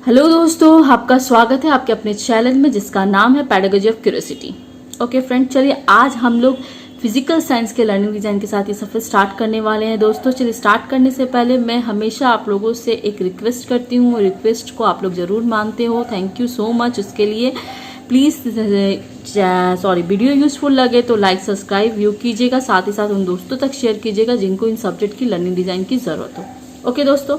Hello दोस्तों, आपका स्वागत है आपके अपने चैनल में जिसका नाम है pedagogy of curiosity. Okay friend, चलिए आज हम लोग फिजिकल साइंस के लर्निंग डिजाइन के साथ ये सफर स्टार्ट करने वाले हैं। दोस्तों चलिए स्टार्ट करने से पहले मैं हमेशा आप लोगों से एक रिक्वेस्ट करती हूँ, रिक्वेस्ट को आप लोग जरूर मानते हो, थैंक यू सो मच उसके लिए। प्लीज़ वीडियो यूजफुल लगे तो लाइक सब्सक्राइब व्यू कीजिएगा, साथ ही साथ उन दोस्तों तक शेयर कीजिएगा जिनको इन सब्जेक्ट की लर्निंग डिजाइन की ज़रूरत हो। ओके दोस्तों,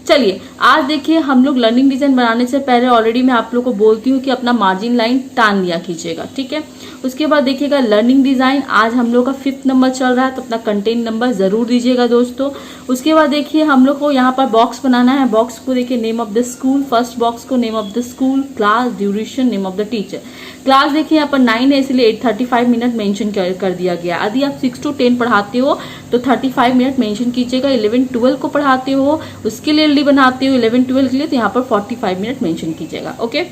चलिए आज देखिए हम लोग लर्निंग डिजाइन बनाने से पहले ऑलरेडी मैं आप लोग को बोलती हूँ कि अपना मार्जिन लाइन टान लिया कीजिएगा, ठीक है। उसके बाद देखिएगा लर्निंग डिजाइन आज हम लोग का 5th नंबर चल रहा है तो अपना कंटेंट नंबर जरूर दीजिएगा दोस्तों। उसके बाद देखिए हम लोग को यहाँ पर बॉक्स बनाना है। बॉक्स को देखिए name of the school, first box को name of the school, class, duration, name of the teacher. Class देखिए यहाँ पर 9 है इसलिए 8:35 मिनट मेंशन कर दिया गया। यदि आप 6 to 10 पढ़ाते हो तो 35 मिनट मेंशन कीजिएगा। 11-12 को पढ़ाते हो उसके लिए बनाते हो 11-12 के लिए तो यहाँ पर 45 मिनट मेंशन कीजिएगा। ओके,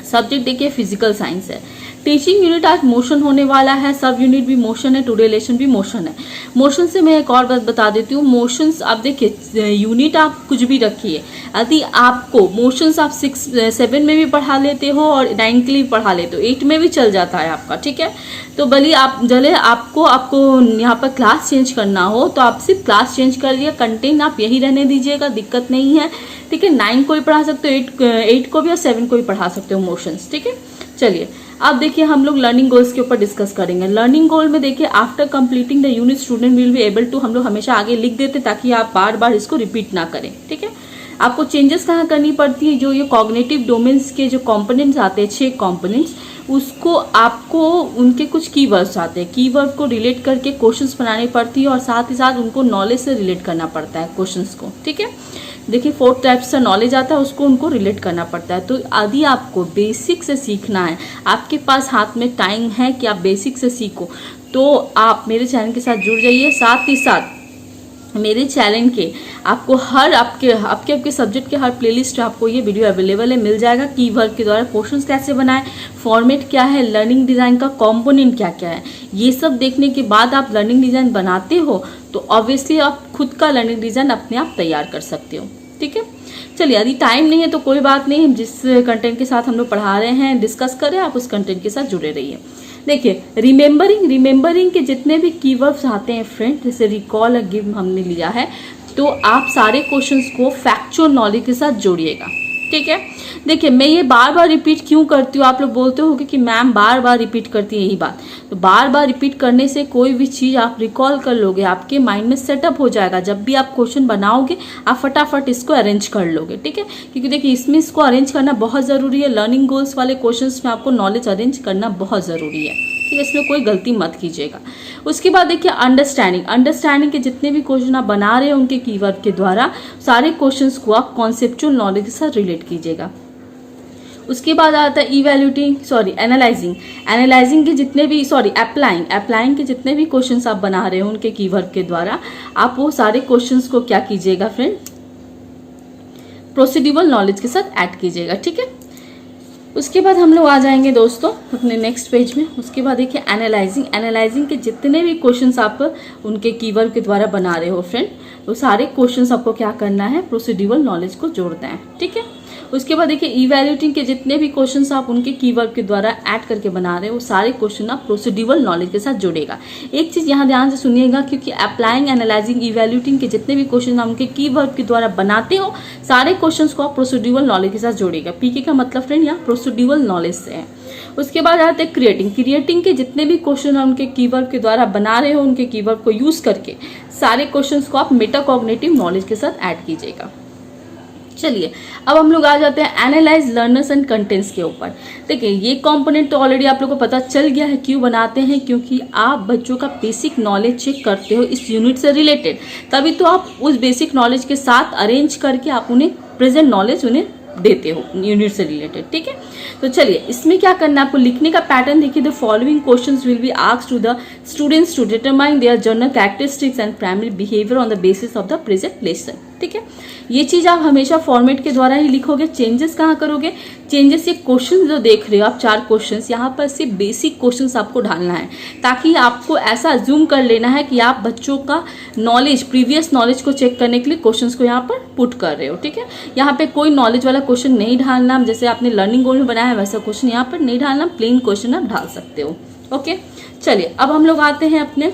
सब्जेक्ट देखिए फिजिकल साइंस है। टीचिंग यूनिट आज मोशन होने वाला है, सब यूनिट भी मोशन है, टुडे लेसन भी मोशन है। मोशन से मैं एक और बात बता देती हूँ, मोशंस आप देखिए यूनिट आप कुछ भी रखिए, यदि आपको मोशंस आप 6-7 में भी पढ़ा लेते हो और 9 के लिए भी पढ़ा लेते हो, 8 में भी चल जाता है आपका, ठीक है। तो भले आपको यहाँ पर क्लास चेंज करना हो तो आप सिर्फ क्लास चेंज कर लिया, कंटेंट आप यही रहने दीजिएगा, दिक्कत नहीं है, ठीक है। 9 को भी पढ़ा सकते हो, 8 को भी और 7 को भी पढ़ा सकते हो मोशंस, ठीक है। चलिए अब देखिए हम लोग लर्निंग गोल्स के ऊपर डिस्कस करेंगे। लर्निंग गोल में देखिए after completing the unit student will be able to, हम लोग हमेशा आगे लिख देते ताकि आप बार बार इसको रिपीट ना करें, ठीक है। आपको चेंजेस कहाँ करनी पड़ती है, जो ये कॉग्निटिव डोमेन्स के जो कंपोनेंट्स आते हैं 6 कंपोनेंट्स, उसको आपको उनके कुछ कीवर्ड्स आते हैं, कीवर्ड को रिलेट करके क्वेश्चंस बनानी पड़ती है और साथ ही साथ उनको नॉलेज से रिलेट करना पड़ता है क्वेश्चंस को, ठीक है। देखिए 4 टाइप्स से नॉलेज आता है, उसको उनको रिलेट करना पड़ता है। तो यदि आपको बेसिक से सीखना है, आपके पास हाथ में टाइम है कि आप बेसिक से सीखो, तो आप मेरे चैनल के साथ जुड़ जाइए। साथ ही साथ मेरे चैनल के आपको हर आपके सब्जेक्ट के हर प्लेलिस्ट आपको ये वीडियो अवेलेबल है, मिल जाएगा। कीवर्ड के द्वारा क्वेश्चंस कैसे बनाएं, फॉर्मेट क्या है, लर्निंग डिज़ाइन का कंपोनेंट क्या क्या है, ये सब देखने के बाद आप लर्निंग डिज़ाइन बनाते हो तो ऑब्वियसली आप खुद का लर्निंग डिज़ाइन अपने आप तैयार कर सकते हो, ठीक है। चलिए यदि टाइम नहीं है तो कोई बात नहीं, जिस कंटेंट के साथ हम लोग पढ़ा रहे हैं डिस्कस करें, आप उस कंटेंट के साथ जुड़े रहिए। देखिए रिमेंबरिंग के जितने भी कीवर्ड्स आते हैं फ्रेंड, जैसे रिकॉल और गिव हमने लिया है, तो आप सारे क्वेश्चंस को फैक्चुअल नॉलेज के साथ जोड़िएगा, ठीक है। देखिए मैं ये बार बार रिपीट क्यों करती हूँ, आप लोग बोलते हो कि मैम बार बार रिपीट करती है यही बात, तो बार बार रिपीट करने से कोई भी चीज़ आप रिकॉल कर लोगे, आपके माइंड में सेटअप हो जाएगा। जब भी आप क्वेश्चन बनाओगे आप फटाफट इसको अरेंज कर लोगे, ठीक है। क्योंकि देखिए इसमें इसको अरेंज करना बहुत ज़रूरी है। लर्निंग गोल्स वाले क्वेश्चन में आपको नॉलेज अरेंज करना बहुत ज़रूरी है, ठीक है। इसमें कोई गलती मत कीजिएगा। उसके बाद देखिए अंडरस्टैंडिंग के जितने भी क्वेश्चन आप बना रहे हो उनके कीवर्ड के द्वारा सारे क्वेश्चंस को आप कॉन्सेप्चुअल नॉलेज के साथ रिलेट कीजिएगा। उसके बाद आता है एनालाइजिंग के जितने भी अप्लाइंग के जितने भी क्वेश्चंस आप बना रहे हो उनके कीवर्ड के द्वारा आप वो सारे क्वेश्चंस को क्या कीजिएगा फ्रेंड, प्रोसीड्यूरल नॉलेज के साथ ऐड कीजिएगा, ठीक है। उसके बाद हम लोग आ जाएंगे दोस्तों अपने नेक्स्ट पेज में। उसके बाद देखिए एनालाइजिंग के जितने भी क्वेश्चंस आप उनके कीवर्ड के द्वारा बना रहे हो फ्रेंड, वो सारे क्वेश्चंस आपको क्या करना है, प्रोसीड्यूरल नॉलेज को जोड़ना है, ठीक है। उसके बाद देखिए इवैल्यूएटिंग के जितने भी क्वेश्चंस आप उनके कीवर्ड के द्वारा ऐड करके बना रहे हो वो सारे क्वेश्चन आप प्रोसीड्यूरल नॉलेज के साथ जोड़ेगा। एक चीज यहाँ ध्यान से सुनिएगा, क्योंकि अप्लाइंग, एनालाइजिंग, इवैल्यूएटिंग के जितने भी क्वेश्चन आप उनके कीवर्ड के द्वारा बनाते हो सारे क्वेश्चंस को आप प्रोसीड्यूरल नॉलेज के साथ जोड़ेगा। पीके का मतलब फ्रेंड यहाँ प्रोसीड्यूरल नॉलेज से है। उसके बाद आते हैं क्रिएटिंग के जितने भी क्वेश्चन आप उनके कीवर्ड के द्वारा बना रहे हो उनके कीवर्ड को यूज करके सारे क्वेश्चंस को आप मेटाकॉग्निटिव नॉलेज के साथ ऐड कीजिएगा। चलिए अब हम लोग आ जाते हैं एनालाइज लर्नर्स एंड कंटेंट्स के ऊपर। देखिए ये कंपोनेंट तो ऑलरेडी आप लोगों को पता चल गया है क्यों बनाते हैं, क्योंकि आप बच्चों का बेसिक नॉलेज चेक करते हो इस यूनिट से रिलेटेड, तभी तो आप उस बेसिक नॉलेज के साथ अरेंज करके आप उन्हें प्रेजेंट नॉलेज उन्हें देते हो यूनिट से रिलेटेड, ठीक है। तो चलिए इसमें क्या करना है, आपको लिखने का पैटर्न देखिए। The following questions will be asked to the students to determine their general characteristics and primary behaviour on the basis of the present lesson. ठीक है। ये चीज आप हमेशा फॉर्मेट के द्वारा ही लिखोगे। चेंजेस कहाँ करोगे? चेंजेस ये क्वेश्चन जो देख रहे हो आप 4 क्वेश्चंस, यहाँ पर सिर्फ बेसिक क्वेश्चंस आपको डालना है, ताकि आपको ऐसा अज्यूम कर लेना है कि आप बच्चों का नॉलेज, प्रीवियस नॉलेज को चेक करने के लिए क्वेश्चंस को यहाँ पर पुट कर रहे हो, ठीक है। यहाँ पे कोई नॉलेज वाला क्वेश्चन नहीं डालना, जैसे आपने लर्निंग गोल में बनाया है वैसा क्वेश्चन यहाँ पर नहीं डालना, प्लेन क्वेश्चन आप डाल सकते हो। ओके, चलिए अब हम लोग आते हैं अपने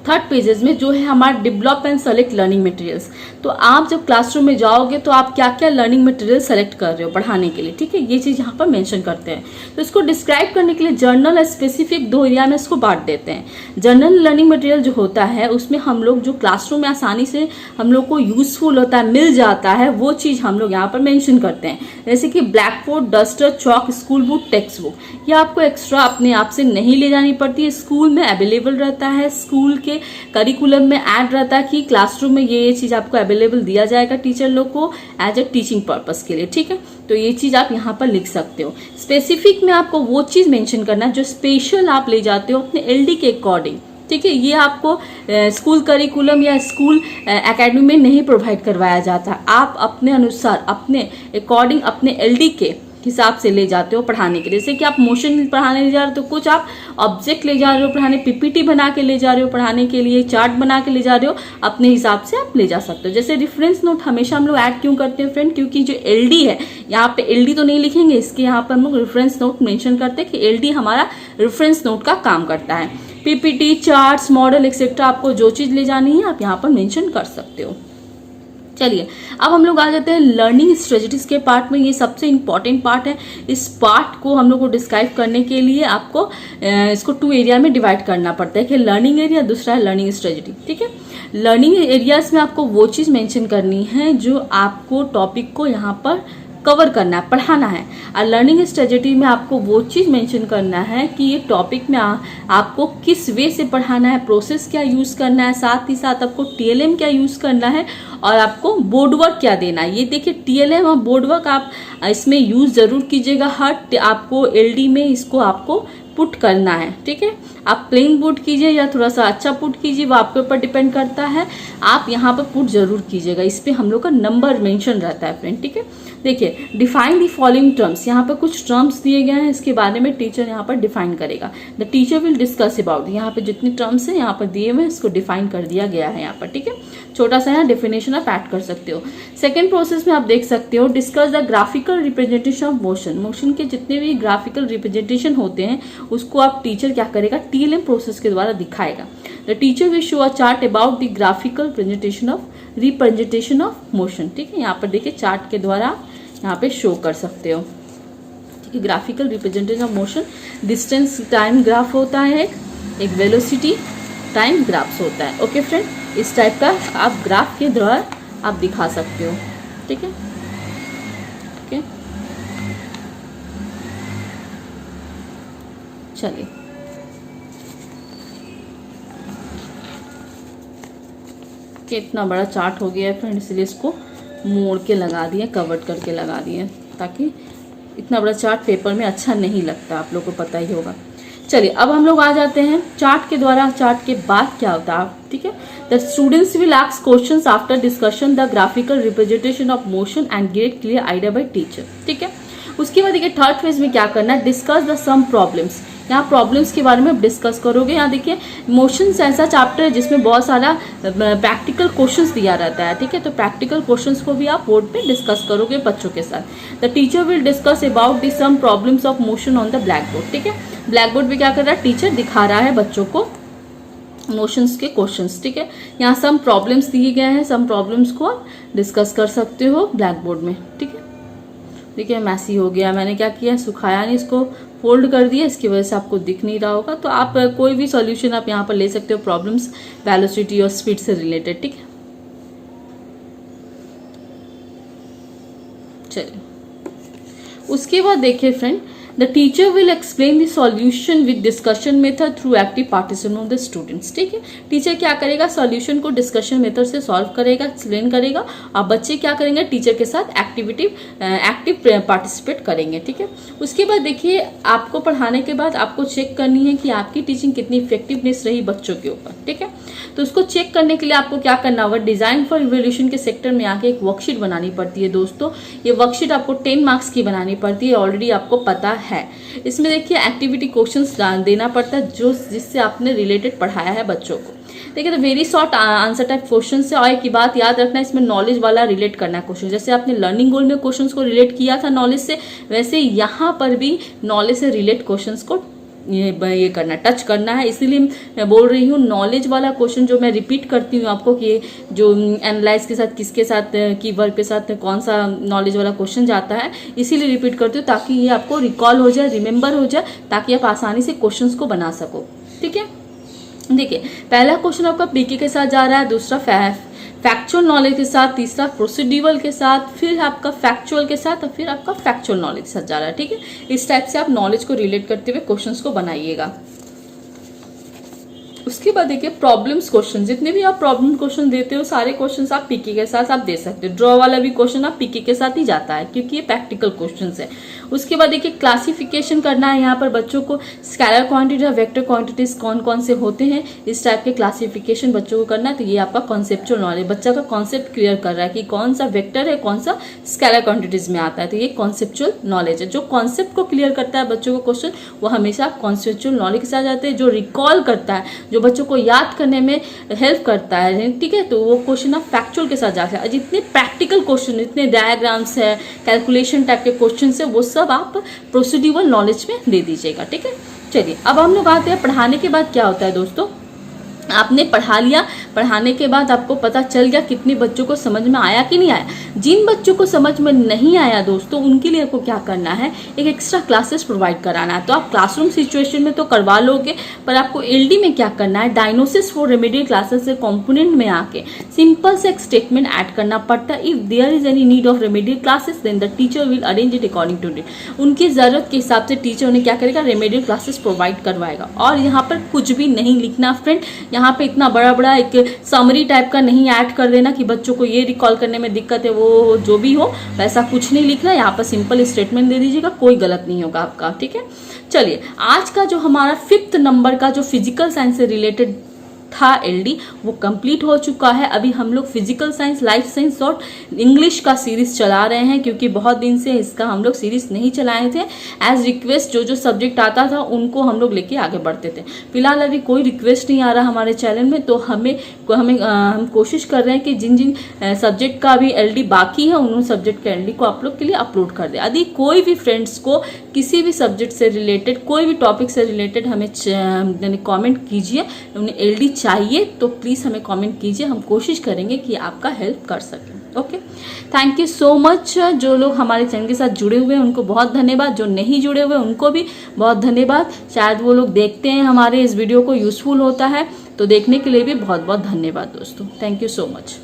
थर्ड पेजेस में, जो है हमारा develop and select learning materials. तो आप जब क्लासरूम में जाओगे तो आप क्या क्या लर्निंग मटेरियल सेलेक्ट कर रहे हो पढ़ाने के लिए, ठीक है, ये चीज यहाँ पर मेंशन करते हैं। तो इसको डिस्क्राइब करने के लिए जर्नल और स्पेसिफिक 2 एरिया में इसको बांट देते हैं। जनरल लर्निंग मटेरियल जो होता है उसमें हम लोग जो क्लासरूम में आसानी से हम लोग को यूजफुल होता है, मिल जाता है, वो चीज हम लोग यहाँ पर मेंशन करते हैं। जैसे कि ब्लैक बोर्ड, डस्टर, चौक, स्कूल बुक, टेक्स्ट बुक, ये आपको एक्स्ट्रा अपने आप से नहीं ले जानी पड़ती है, स्कूल में अवेलेबल रहता है, स्कूल के करिकुलम में ऐड रहता है कि क्लासरूम में ये चीज आपको अवेलेबल दिया जाएगा टीचर लोग को एज ए टीचिंग पर्पस के लिए, ठीक है। तो ये चीज आप यहाँ पर लिख सकते हो। स्पेसिफिक में आपको वो चीज मेंशन करना है जो स्पेशल आप ले जाते हो अपने एलडी के अकॉर्डिंग, ठीक है। ये आपको स्कूल करिकुलम या स्कूल एकेडमी में नहीं प्रोवाइड करवाया जाता, आप अपने अनुसार, अपने अकॉर्डिंग, अपने एलडी के हिसाब से ले जाते हो पढ़ाने के लिए। जैसे कि आप मोशन पढ़ाने ले जा रहे हो तो कुछ आप ऑब्जेक्ट ले जा रहे हो पढ़ाने, पीपीटी बना के ले जा रहे हो पढ़ाने के लिए, चार्ट बना के ले जा रहे हो, अपने हिसाब से आप ले जा सकते हो। जैसे रेफरेंस नोट हमेशा हम लोग ऐड क्यों करते हैं फ्रेंड? क्योंकि जो एलडी है, यहाँ पे एलडी तो नहीं लिखेंगे, इसके यहाँ पर हम लोग रेफरेंस नोट मेंशन करते हैं कि एलडी हमारा रेफरेंस नोट का काम करता है। पीपीटी, चार्ट्स, मॉडल एक्सेट्रा, आपको जो चीज ले जानी है आप यहाँ पर मेंशन कर सकते हो। चलिए अब हम लोग आ जाते हैं लर्निंग स्ट्रेटजीज के पार्ट में। ये सबसे इंपॉर्टेंट पार्ट है। इस पार्ट को हम लोग को डिस्क्राइब करने के लिए आपको इसको 2 एरिया में डिवाइड करना पड़ता है कि लर्निंग एरिया, दूसरा है लर्निंग स्ट्रेटजी, ठीक है। लर्निंग एरियाज में आपको वो चीज मेंशन करनी है जो आपको टॉपिक को यहाँ पर कवर करना है, पढ़ाना है। और लर्निंग स्ट्रेटजी में आपको वो चीज मेंशन करना है कि ये टॉपिक में आपको किस वे से पढ़ाना है, प्रोसेस क्या यूज करना है, साथ ही साथ आपको टीएलएम क्या यूज करना है और आपको बोर्ड वर्क क्या देना है। ये देखिए टीएलएम और बोर्ड वर्क आप इसमें यूज जरूर कीजिएगा। हर आपको एलडी में इसको आपको पुट करना है, ठीक है। आप प्लेन पुट कीजिए या थोड़ा सा अच्छा पुट कीजिए, वो आपके ऊपर डिपेंड करता है। आप यहाँ पर पुट जरूर कीजिएगा, इस पे हम लोग का नंबर मेंशन रहता है फ्रेंड, ठीक है। देखिए डिफाइन दी फॉलोइंग टर्म्स, यहाँ पर कुछ टर्म्स दिए गए हैं, इसके बारे में टीचर यहाँ पर डिफाइन करेगा। The teacher will discuss about, यहाँ पे जितनी टर्म्स है यहाँ पर दिए हुए, इसको डिफाइन कर दिया गया है यहाँ पर, ठीक है। छोटा सा यहाँ डेफिनेशन आप ऐड कर सकते हो। सेकेंड प्रोसेस में आप देख सकते हो discuss the graphical representation of motion. Motion के जितने भी ग्राफिकल रिप्रेजेंटेशन होते हैं उसको आप टीचर क्या करेगा, टीएलएम प्रोसेस के द्वारा दिखाएगा। The teacher will show a chart about the graphical representation of motion, ठीक है। यहाँ पर देखिए चार्ट के द्वारा यहाँ पे शो कर सकते हो, ठीक है। Graphical representation of motion, distance time graph होता है, एक वेलोसिटी टाइम ग्राफ्स होता है। ओके फ्रेंड, इस टाइप का आप ग्राफ के द्वारा आप दिखा सकते हो, ठीक है। ओके चलिए कितना बड़ा चार्ट हो गया है फ्रेंड, इसलिए इसको मोड़ के लगा दिए, कवर्ड करके लगा दिए, ताकि इतना बड़ा चार्ट पेपर में अच्छा नहीं लगता, आप लोग को पता ही होगा। चलिए अब हम लोग आ जाते हैं चार्ट के द्वारा। चार्ट के बाद क्या होता है, ठीक है। The students will ask questions after discussion the graphical representation of motion and get clear idea by teacher, ठीक है। उसके बाद देखिए थर्ड फेज में क्या करना है, डिस्कस द सम प्रॉब्लम्स। यहाँ प्रॉब्लम्स के बारे में आप डिस्कस करोगे। यहाँ देखिए मोशंस ऐसा चैप्टर है जिसमें बहुत सारा प्रैक्टिकल क्वेश्चंस दिया रहता है, ठीक है। तो प्रैक्टिकल क्वेश्चंस को भी आप बोर्ड पे डिस्कस करोगे बच्चों के साथ। The teacher will discuss about the some problems of motion on the black board, ठीक है। ब्लैक बोर्ड पे क्या कर रहा है, टीचर दिखा रहा है बच्चों को मोशंस के क्वेश्चंस, ठीक है। यहाँ सम प्रॉब्लम्स दिए गए हैं, सम प्रॉब्लम्स को आप डिस्कस कर सकते हो ब्लैक बोर्ड में, ठीक है। देखिए मैसी हो गया, मैंने क्या किया, सुखाया नहीं, इसको फोल्ड कर दिया, इसकी वजह से आपको दिख नहीं रहा होगा। तो आप कोई भी सॉल्यूशन आप यहाँ पर ले सकते हो प्रॉब्लम्स वेलोसिटी और स्पीड से रिलेटेड, ठीक है। चलिए उसके बाद देखिए friend the teacher will explain the solution with discussion method through active participation of the students. ठीक है, टीचर क्या करेगा, सॉल्यूशन को डिस्कशन मेथड से सॉल्व करेगा, एक्सप्लेन करेगा, और बच्चे क्या करेंगे, टीचर के साथ एक्टिव पार्टिसिपेट करेंगे। ठीक है, उसके बाद देखिए आपको पढ़ाने के बाद आपको चेक करनी है कि आपकी टीचिंग कितनी इफेक्टिवनेस रही बच्चों के ऊपर। ठीक है, तो उसको चेक करने के लिए आपको क्या करना होगा, डिजाइन फॉर इवोल्यूशन के सेक्टर में आके एक वर्कशीट बनानी पड़ती है दोस्तों। ये वर्कशीट आपको 10 मार्क्स की बनानी पड़ती है, ऑलरेडी आपको पता है। इसमें देखिए एक्टिविटी क्वेश्चंस देना पड़ता है जो जिससे आपने रिलेटेड पढ़ाया है बच्चों को। देखिए, तो very short answer type question है, और एक ही बात याद रखना, इसमें नॉलेज वाला रिलेट करना है क्वेश्चन। जैसे आपने लर्निंग गोल में क्वेश्चंस को रिलेट किया था नॉलेज से, वैसे यहाँ पर भी नॉलेज से रिलेट क्वेश्चंस को ये करना, टच करना है। इसीलिए मैं बोल रही हूँ नॉलेज वाला क्वेश्चन जो मैं रिपीट करती हूँ आपको कि जो एनालाइज के साथ किसके साथ कीवर्ड के साथ कौन सा नॉलेज वाला क्वेश्चन जाता है, इसीलिए रिपीट करती हूँ ताकि ये आपको रिकॉल हो जाए, रिमेंबर हो जाए, ताकि आप आसानी से क्वेश्चंस को बना सको। ठीक है, देखिए पहला क्वेश्चन आपका पीके के साथ जा रहा है, दूसरा फैक्चुअल नॉलेज के साथ, तीसरा प्रोसीड्यूरल के साथ, फिर आपका फैक्चुअल के साथ, और फिर आपका फैक्चुअल नॉलेज के साथ जा रहा है। ठीक है, इस टाइप से आप नॉलेज को रिलेट करते हुए क्वेश्चंस को बनाइएगा। उसके बाद देखिए प्रॉब्लम्स क्वेश्चन, जितने भी आप प्रॉब्लम क्वेश्चन देते हो सारे क्वेश्चंस आप पीके के साथ आप दे सकते हो। ड्रॉ वाला भी क्वेश्चन आप पीके के साथ ही जाता है क्योंकि ये प्रैक्टिकल क्वेश्चंस है। उसके बाद देखिए क्लासिफिकेशन करना है यहाँ पर बच्चों को, स्केलर क्वांटिटी और वेक्टर क्वांटिटीज कौन कौन से होते हैं, इस टाइप के क्लासिफिकेशन बच्चों को करना है। तो ये आपका कॉन्सेप्चुअल नॉलेज, बच्चा का कॉन्सेप्ट क्लियर कर रहा है कि कौन सा वेक्टर है, कौन सा स्केलर क्वांटिटीज में आता है। तो ये कॉन्सेप्चुअल नॉलेज है। जो कॉन्सेप्ट को क्लियर करता है बच्चों को क्वेश्चन, वो हमेशा कॉन्सेप्चुअल नॉलेज के साथ जाते हैं। जो रिकॉल करता है, जो बच्चों को याद करने में हेल्प करता है, ठीक है, तो वो क्वेश्चन आप फैक्चुअल के साथ जाते हैं। जितने प्रैक्टिकल क्वेश्चन, जितने डायग्राम्स है, कैलकुलेशन टाइप के क्वेश्चन है, वो सब आप प्रोसीड्यूरल नॉलेज में दे दीजिएगा। ठीक है, चलिए अब हम लोग आते हैं पढ़ाने के बाद क्या होता है दोस्तों। आपने पढ़ा लिया, पढ़ाने के बाद आपको पता चल गया कितने बच्चों को समझ में आया कि नहीं आया। जिन बच्चों को समझ में नहीं आया दोस्तों, उनके लिए आपको क्या करना है, एक एक्स्ट्रा क्लासेस प्रोवाइड कराना है। तो आप क्लासरूम सिचुएशन में तो करवा लोगे, पर आपको एलडी में क्या करना है, डायग्नोसिस फॉर रेमेडियल क्लासेस से कंपोनेंट में आके सिंपल से एक स्टेटमेंट ऐड करना पड़ता है। If there is any need of remedial classes then the teacher will arrange it according to need. उनकी जरूरत के हिसाब से टीचर उन्हें क्या करेगा, रेमेडियल क्लासेस प्रोवाइड करवाएगा। और यहाँ पर कुछ भी नहीं लिखना फ्रेंड, यहाँ पे इतना बड़ा बड़ा एक समरी टाइप का नहीं ऐड कर देना कि बच्चों को ये रिकॉल करने में दिक्कत है, वो जो भी हो वैसा कुछ नहीं लिखना। यहाँ पर सिंपल स्टेटमेंट दे दीजिएगा, कोई गलत नहीं होगा आपका। ठीक है, चलिए आज का जो हमारा 5th नंबर का जो फिजिकल साइंस से रिलेटेड था एलडी, वो कंप्लीट हो चुका है। अभी हम लोग फिजिकल साइंस, लाइफ साइंस और इंग्लिश का सीरीज चला रहे हैं क्योंकि बहुत दिन से इसका हम लोग सीरीज नहीं चलाए थे। एज रिक्वेस्ट जो जो सब्जेक्ट आता था उनको हम लोग लेके आगे बढ़ते थे। फिलहाल अभी कोई रिक्वेस्ट नहीं आ रहा हमारे चैनल में, तो हम कोशिश कर रहे हैं कि जिन जिन सब्जेक्ट का अभी एलडी बाकी है उन सब्जेक्ट के एलडी को आप लोग के लिए अपलोड कर दे। यदि कोई भी फ्रेंड्स को किसी भी सब्जेक्ट से रिलेटेड, कोई भी टॉपिक से रिलेटेड हमें कमेंट कीजिए, उन्हें एलडी चाहिए तो प्लीज़ हमें कमेंट कीजिए, हम कोशिश करेंगे कि आपका हेल्प कर सकें। Okay, thank you so much. जो लोग हमारे चैनल के साथ जुड़े हुए हैं उनको बहुत धन्यवाद, जो नहीं जुड़े हुए उनको भी बहुत धन्यवाद। शायद वो लोग देखते हैं हमारे इस वीडियो को, यूजफुल होता है, तो देखने के लिए भी बहुत बहुत धन्यवाद दोस्तों। Thank you so much.